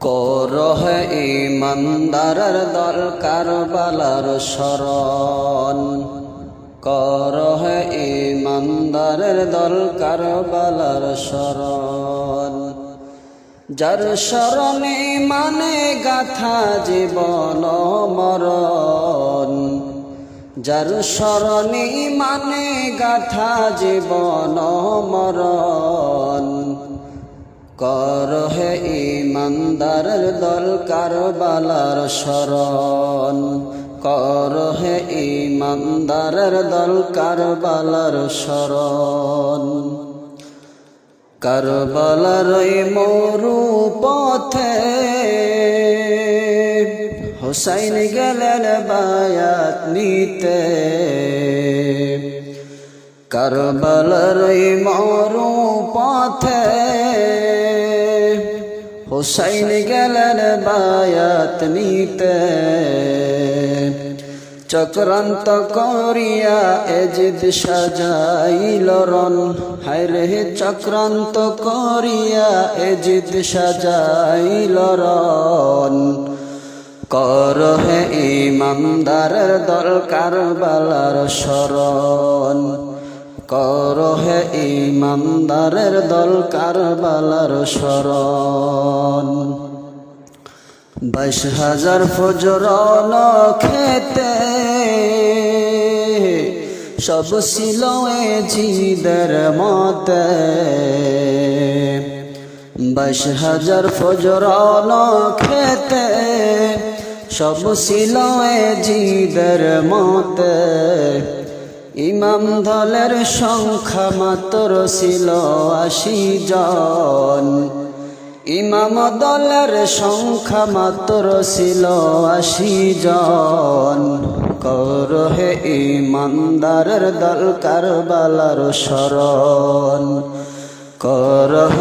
করহ ইমানদারের দল কারবালার শরণ, করহ ইমানদারের দল কারবালার শরণ। যার শরণে মানে গাথা জীবন মরণ, যার শরণে মানে গাথা জীবন মরণ। করহ ইমানদারের দল কারবালার শরণ, করহ ইমানদারের দল কারবালার শরণ। কারবালার ওই মরু পথে হুসাইন গেলেন বায়াত নিতে, কারবালার ওই মরু পথে হুসাইন গেলেন বায়াত নিতে। চক্রান্ত করিয়া এজিদ সাজাইল রণ, হায়রে চক্রান্ত করিয়া এজিদ সাজাইল রণ। করহ ইমানদারের দল কারবালার শরণ, করহ ইমানদারের দল কারবালার শরণ। 22,000 ফজরন খেতে সব ছিল এজিদের মতে, 22,000 ফজরন খেতে সব ছিল এজিদের মতে। ইমাম দলের সংখ্যা মাত্র ছিল 80 জন, ইমাম দলের সংখ্যা মাত্র ছিল 80 জন। করহ ইমানদারের দল কারবালার শরণ, করহ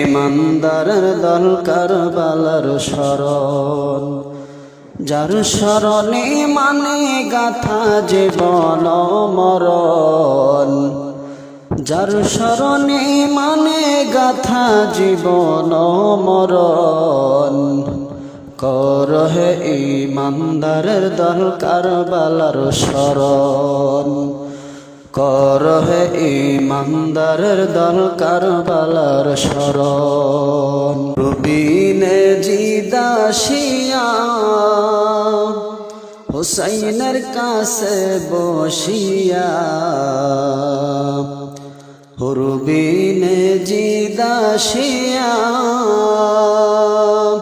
ইমানদারের দল কারবালার শরণ। যার শরণে মানে গাথা জীবন মরণ, যার শরণে মানে গাথা জীবন মরণ। করহ ইমানদারের দল কারবালার শরণ, করহ ইমানদারের দল কারবালার শরণ। রুবিনে জিদাসিয়া হুসাইনের কাছে বসিয়া, রুবিনে জিদাসিয়া